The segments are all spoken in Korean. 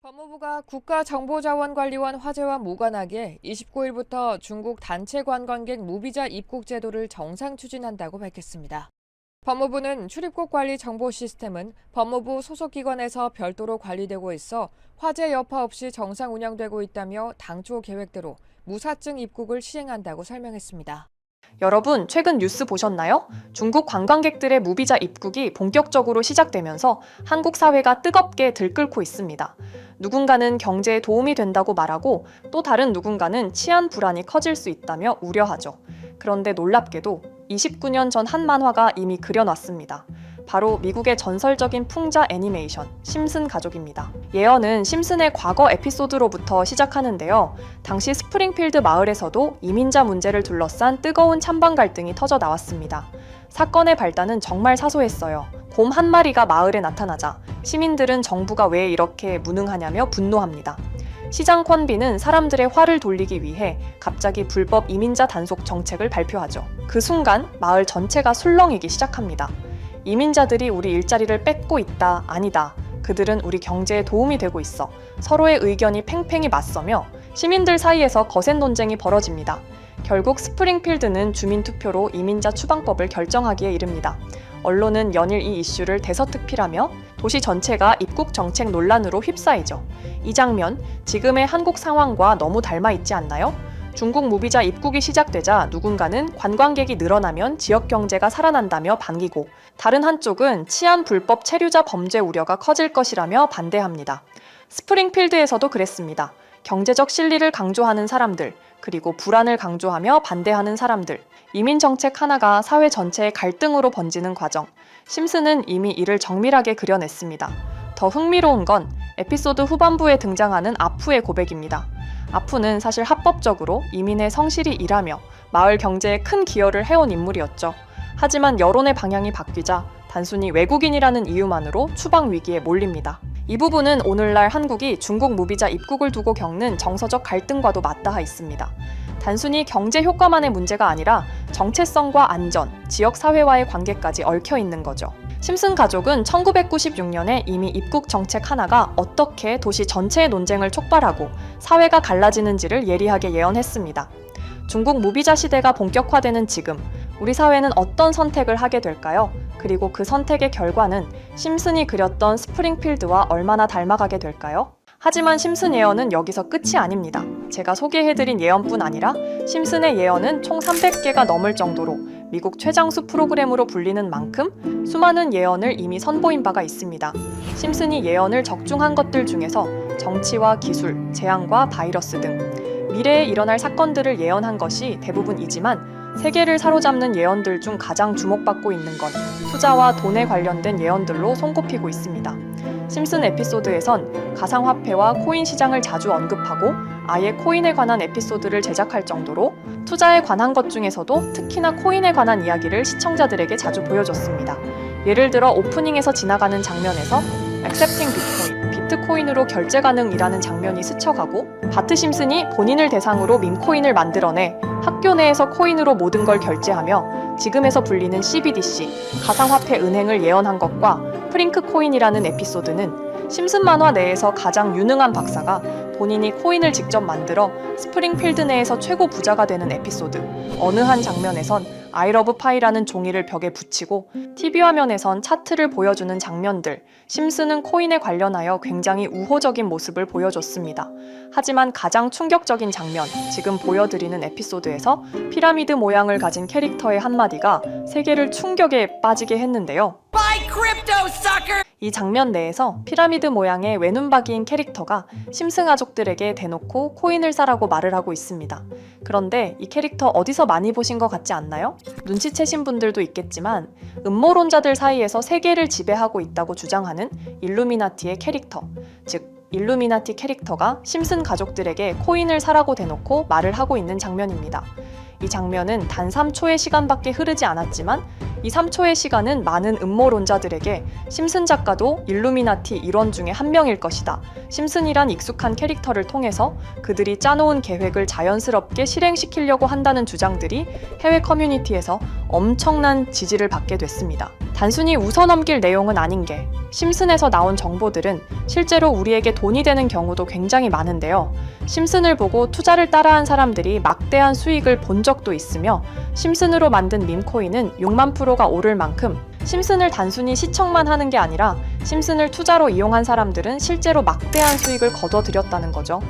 법무부가 국가정보자원관리원 화제와 무관하게 29일부터 중국 단체 관광객 무비자 입국 제도를 정상 추진한다고 밝혔습니다. 법무부는 출입국 관리 정보 시스템은 법무부 소속 기관에서 별도로 관리되고 있어 화재 여파 없이 정상 운영되고 있다며 당초 계획대로 무사증 입국을 시행한다고 설명했습니다. 여러분, 최근 뉴스 보셨나요? 중국 관광객들의 무비자 입국이 본격적으로 시작되면서 한국 사회가 뜨겁게 들끓고 있습니다. 누군가는 경제에 도움이 된다고 말하고 또 다른 누군가는 치안 불안이 커질 수 있다며 우려하죠. 그런데 놀랍게도 29년 전 한 만화가 이미 그려놨습니다. 바로 미국의 전설적인 풍자 애니메이션 심슨 가족입니다. 예언은 심슨의 과거 에피소드로부터 시작하는데요. 당시 스프링필드 마을에서도 이민자 문제를 둘러싼 뜨거운 찬반 갈등이 터져 나왔습니다. 사건의 발단은 정말 사소했어요. 곰 한 마리가 마을에 나타나자 시민들은 정부가 왜 이렇게 무능하냐며 분노합니다. 시장 콴비는 사람들의 화를 돌리기 위해 갑자기 불법 이민자 단속 정책을 발표하죠. 그 순간 마을 전체가 술렁이기 시작합니다. 이민자들이 우리 일자리를 뺏고 있다, 아니다. 그들은 우리 경제에 도움이 되고 있어. 서로의 의견이 팽팽히 맞서며 시민들 사이에서 거센 논쟁이 벌어집니다. 결국 스프링필드는 주민투표로 이민자 추방법을 결정하기에 이릅니다. 언론은 연일 이 이슈를 대서특필하며 도시 전체가 입국 정책 논란으로 휩싸이죠. 이 장면, 지금의 한국 상황과 너무 닮아 있지 않나요? 중국 무비자 입국이 시작되자 누군가는 관광객이 늘어나면 지역 경제가 살아난다며 반기고 다른 한쪽은 치안 불법 체류자 범죄 우려가 커질 것이라며 반대합니다. 스프링필드에서도 그랬습니다. 경제적 실리를 강조하는 사람들, 그리고 불안을 강조하며 반대하는 사람들, 이민 정책 하나가 사회 전체의 갈등으로 번지는 과정, 심슨은 이미 이를 정밀하게 그려냈습니다. 더 흥미로운 건 에피소드 후반부에 등장하는 아푸의 고백입니다. 아푸는 사실 합법적으로 이민의 성실히 일하며 마을 경제에 큰 기여를 해온 인물이었죠. 하지만 여론의 방향이 바뀌자 단순히 외국인이라는 이유만으로 추방 위기에 몰립니다. 이 부분은 오늘날 한국이 중국 무비자 입국을 두고 겪는 정서적 갈등과도 맞닿아 있습니다. 단순히 경제 효과만의 문제가 아니라 정체성과 안전, 지역 사회와의 관계까지 얽혀 있는 거죠. 심슨 가족은 1996년에 이미 입국 정책 하나가 어떻게 도시 전체의 논쟁을 촉발하고 사회가 갈라지는지를 예리하게 예언했습니다. 중국 무비자 시대가 본격화되는 지금, 우리 사회는 어떤 선택을 하게 될까요? 그리고 그 선택의 결과는 심슨이 그렸던 스프링필드와 얼마나 닮아가게 될까요? 하지만 심슨 예언은 여기서 끝이 아닙니다. 제가 소개해드린 예언뿐 아니라 심슨의 예언은 총 300개가 넘을 정도로 미국 최장수 프로그램으로 불리는 만큼 수많은 예언을 이미 선보인 바가 있습니다. 심슨이 예언을 적중한 것들 중에서 정치와 기술, 재앙과 바이러스 등 미래에 일어날 사건들을 예언한 것이 대부분이지만 세계를 사로잡는 예언들 중 가장 주목받고 있는 건 투자와 돈에 관련된 예언들로 손꼽히고 있습니다. 심슨 에피소드에선 가상화폐와 코인 시장을 자주 언급하고 아예 코인에 관한 에피소드를 제작할 정도로 투자에 관한 것 중에서도 특히나 코인에 관한 이야기를 시청자들에게 자주 보여줬습니다. 예를 들어 오프닝에서 지나가는 장면에서 Accepting Bitcoin, 비트코인으로 결제 가능이라는 장면이 스쳐가고 바트 심슨이 본인을 대상으로 밈코인을 만들어내 학교 내에서 코인으로 모든 걸 결제하며 지금에서 불리는 CBDC, 가상화폐 은행을 예언한 것과 프링크 코인이라는 에피소드는 심슨 만화 내에서 가장 유능한 박사가 본인이 코인을 직접 만들어 스프링필드 내에서 최고 부자가 되는 에피소드, 어느 한 장면에선 I love pie라는 종이를 벽에 붙이고 TV 화면에선 차트를 보여주는 장면들, 심슨은 코인에 관련하여 굉장히 우호적인 모습을 보여줬습니다. 하지만 가장 충격적인 장면, 지금 보여드리는 에피소드에서 피라미드 모양을 가진 캐릭터의 한마디가 세계를 충격에 빠지게 했는데요. 이 장면 내에서 피라미드 모양의 외눈박이인 캐릭터가 심슨 가족들에게 대놓고 코인을 사라고 말을 하고 있습니다. 그런데 이 캐릭터 어디서 많이 보신 것 같지 않나요? 눈치채신 분들도 있겠지만 음모론자들 사이에서 세계를 지배하고 있다고 주장하는 일루미나티의 캐릭터, 즉 일루미나티 캐릭터가 심슨 가족들에게 코인을 사라고 대놓고 말을 하고 있는 장면입니다. 이 장면은 단 3초의 시간밖에 흐르지 않았지만 이 3초의 시간은 많은 음모론자들에게 심슨 작가도 일루미나티 일원 중에 한 명일 것이다. 심슨이란 익숙한 캐릭터를 통해서 그들이 짜놓은 계획을 자연스럽게 실행시키려고 한다는 주장들이 해외 커뮤니티에서 엄청난 지지를 받게 됐습니다. 단순히 웃어넘길 내용은 아닌 게 심슨에서 나온 정보들은 실제로 우리에게 돈이 되는 경우도 굉장히 많은데요. 심슨을 보고 투자를 따라한 사람들이 막대한 수익을 본 적도 있으며 심슨으로 만든 밈코인은 6만 프로가 오를 만큼 심슨을 단순히 시청만 하는 게 아니라 심슨을 투자로 이용한 사람들은 실제로 막대한 수익을 거둬들였다는 거죠.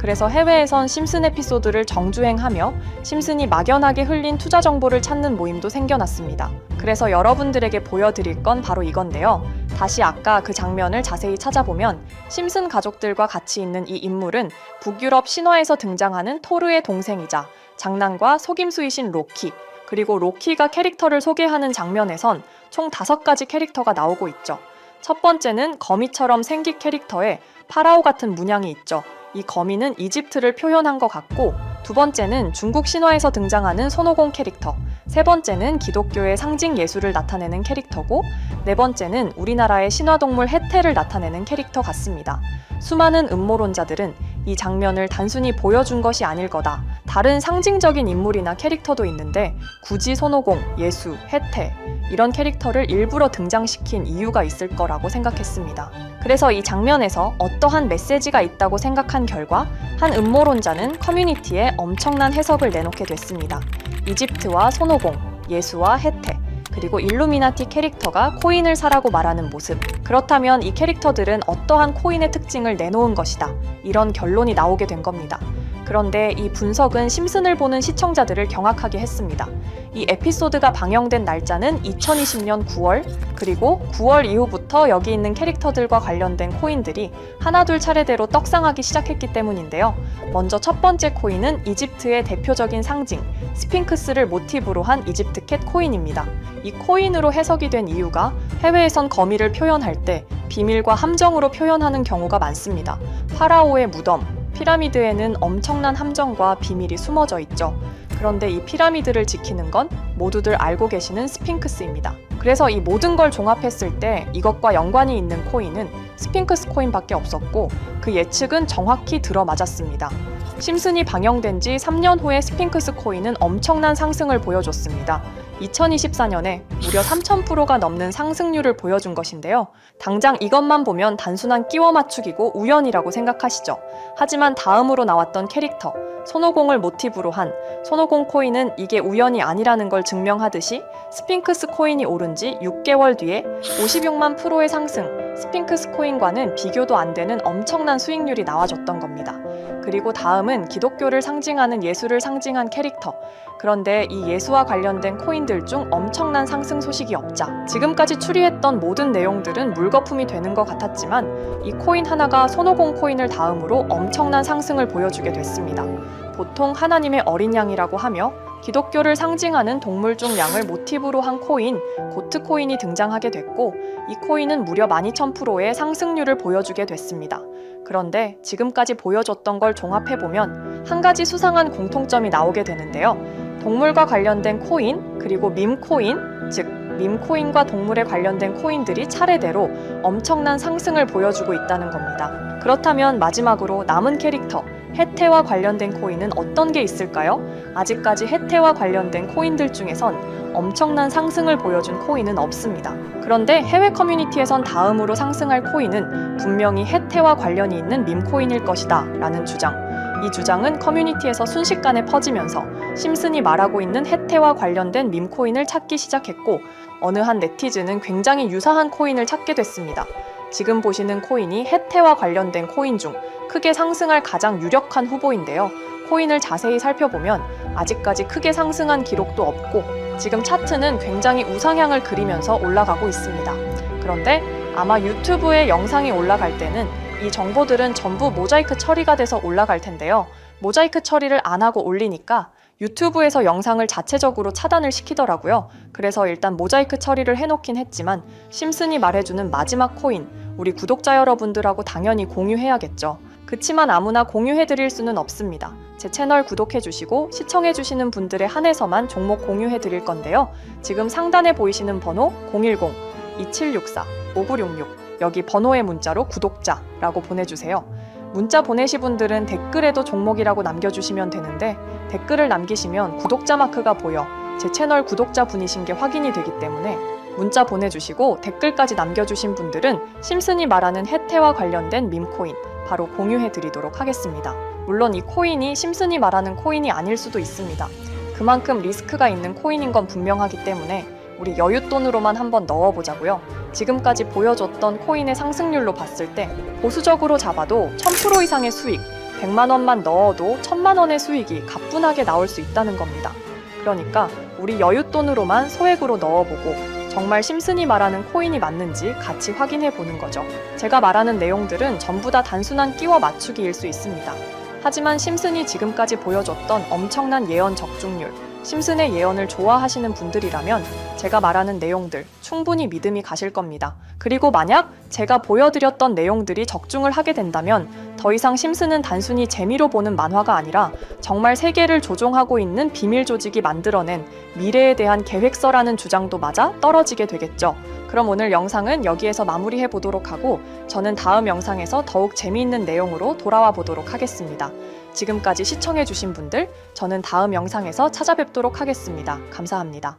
그래서 해외에선 심슨 에피소드를 정주행하며 심슨이 막연하게 흘린 투자 정보를 찾는 모임도 생겨났습니다. 그래서 여러분들에게 보여드릴 건 바로 이건데요. 다시 아까 그 장면을 자세히 찾아보면 심슨 가족들과 같이 있는 이 인물은 북유럽 신화에서 등장하는 토르의 동생이자 장난과 속임수이신 로키, 그리고 로키가 캐릭터를 소개하는 장면에선 총 5가지 캐릭터가 나오고 있죠. 첫 번째는 거미처럼 생긴 캐릭터에 파라오 같은 문양이 있죠. 이 거미는 이집트를 표현한 것 같고, 두 번째는 중국 신화에서 등장하는 손오공 캐릭터, 세 번째는 기독교의 상징 예수를 나타내는 캐릭터고, 네 번째는 우리나라의 신화동물 해태를 나타내는 캐릭터 같습니다. 수많은 음모론자들은 이 장면을 단순히 보여준 것이 아닐 거다. 다른 상징적인 인물이나 캐릭터도 있는데 굳이 손오공, 예수, 해태 이런 캐릭터를 일부러 등장시킨 이유가 있을 거라고 생각했습니다. 그래서 이 장면에서 어떠한 메시지가 있다고 생각한 결과 한 음모론자는 커뮤니티에 엄청난 해석을 내놓게 됐습니다. 이집트와 손오공, 예수와 해태, 그리고 일루미나티 캐릭터가 코인을 사라고 말하는 모습. 그렇다면 이 캐릭터들은 어떠한 코인의 특징을 내놓은 것이다. 이런 결론이 나오게 된 겁니다. 그런데 이 분석은 심슨을 보는 시청자들을 경악하게 했습니다. 이 에피소드가 방영된 날짜는 2020년 9월, 그리고 9월 이후부터 여기 있는 캐릭터들과 관련된 코인들이 하나둘 차례대로 떡상하기 시작했기 때문인데요. 먼저 첫 번째 코인은 이집트의 대표적인 상징, 스핑크스를 모티브로 한 이집트 캣 코인입니다. 이 코인으로 해석이 된 이유가 해외에선 거미를 표현할 때 비밀과 함정으로 표현하는 경우가 많습니다. 파라오의 무덤, 피라미드에는 엄청난 함정과 비밀이 숨어져 있죠. 그런데 이 피라미드를 지키는 건 모두들 알고 계시는 스핑크스입니다. 그래서 이 모든 걸 종합했을 때 이것과 연관이 있는 코인은 스핑크스 코인밖에 없었고 그 예측은 정확히 들어맞았습니다. 심슨이 방영된 지 3년 후에 스핑크스 코인은 엄청난 상승을 보여줬습니다. 2024년에 무려 3000%가 넘는 상승률을 보여준 것인데요. 당장 이것만 보면 단순한 끼워 맞추기고 우연이라고 생각하시죠. 하지만 다음으로 나왔던 캐릭터, 손오공을 모티브로 한 손오공 코인은 이게 우연이 아니라는 걸 증명하듯이 스핑크스 코인이 오른 지 6개월 뒤에 56만 프로의 상승, 스핑크스 코인과는 비교도 안 되는 엄청난 수익률이 나와줬던 겁니다. 그리고 다음은 기독교를 상징하는 예수를 상징한 캐릭터. 그런데 이 예수와 관련된 코인들 중 엄청난 상승 소식이 없자 지금까지 추리했던 모든 내용들은 물거품이 되는 것 같았지만 이 코인 하나가 손오공 코인을 다음으로 엄청난 상승을 보여주게 됐습니다. 보통 하나님의 어린 양이라고 하며 기독교를 상징하는 동물 중 양을 모티브로 한 코인, 고트 코인이 등장하게 됐고 이 코인은 무려 12,000%의 상승률을 보여주게 됐습니다. 그런데 지금까지 보여줬던 걸 종합해보면 한 가지 수상한 공통점이 나오게 되는데요. 동물과 관련된 코인, 그리고 밈코인, 즉 밈코인과 동물에 관련된 코인들이 차례대로 엄청난 상승을 보여주고 있다는 겁니다. 그렇다면 마지막으로 남은 캐릭터, 해태와 관련된 코인은 어떤 게 있을까요? 아직까지 해태와 관련된 코인들 중에선 엄청난 상승을 보여준 코인은 없습니다. 그런데 해외 커뮤니티에선 다음으로 상승할 코인은 분명히 해태와 관련이 있는 밈코인일 것이다 라는 주장. 이 주장은 커뮤니티에서 순식간에 퍼지면서 심슨이 말하고 있는 해태와 관련된 밈코인을 찾기 시작했고 어느 한 네티즌은 굉장히 유사한 코인을 찾게 됐습니다. 지금 보시는 코인이 해태와 관련된 코인 중 크게 상승할 가장 유력한 후보인데요. 코인을 자세히 살펴보면 아직까지 크게 상승한 기록도 없고 지금 차트는 굉장히 우상향을 그리면서 올라가고 있습니다. 그런데 아마 유튜브에 영상이 올라갈 때는 이 정보들은 전부 모자이크 처리가 돼서 올라갈 텐데요. 모자이크 처리를 안 하고 올리니까 유튜브에서 영상을 자체적으로 차단을 시키더라고요. 그래서 일단 모자이크 처리를 해놓긴 했지만 심슨이 말해주는 마지막 코인, 우리 구독자 여러분들하고 당연히 공유해야겠죠. 그치만 아무나 공유해드릴 수는 없습니다. 제 채널 구독해주시고 시청해주시는 분들에 한해서만 종목 공유해드릴 건데요. 지금 상단에 보이시는 번호 010-2764-5966 여기 번호의 문자로 구독자라고 보내주세요. 문자 보내시 분들은 댓글에도 종목이라고 남겨주시면 되는데 댓글을 남기시면 구독자 마크가 보여 제 채널 구독자 분이신 게 확인이 되기 때문에 문자 보내주시고 댓글까지 남겨주신 분들은 심슨이 말하는 혜태와 관련된 밈코인 바로 공유해드리도록 하겠습니다. 물론 이 코인이 심슨이 말하는 코인이 아닐 수도 있습니다. 그만큼 리스크가 있는 코인인 건 분명하기 때문에 우리 여윳돈으로만 한번 넣어보자고요. 지금까지 보여줬던 코인의 상승률로 봤을 때 보수적으로 잡아도 1000% 이상의 수익, 100만 원만 넣어도 1000만 원의 수익이 가뿐하게 나올 수 있다는 겁니다. 그러니까 우리 여윳돈으로만 소액으로 넣어보고 정말 심슨이 말하는 코인이 맞는지 같이 확인해 보는 거죠. 제가 말하는 내용들은 전부 다 단순한 끼워 맞추기일 수 있습니다. 하지만 심슨이 지금까지 보여줬던 엄청난 예언 적중률, 심슨의 예언을 좋아하시는 분들이라면 제가 말하는 내용들 충분히 믿음이 가실 겁니다. 그리고 만약 제가 보여드렸던 내용들이 적중을 하게 된다면 더 이상 심슨은 단순히 재미로 보는 만화가 아니라 정말 세계를 조종하고 있는 비밀 조직이 만들어낸 미래에 대한 계획서라는 주장도 맞아 떨어지게 되겠죠. 그럼 오늘 영상은 여기에서 마무리해 보도록 하고 저는 다음 영상에서 더욱 재미있는 내용으로 돌아와 보도록 하겠습니다. 지금까지 시청해 주신 분들, 저는 다음 영상에서 찾아뵙도록 하겠습니다. 감사합니다.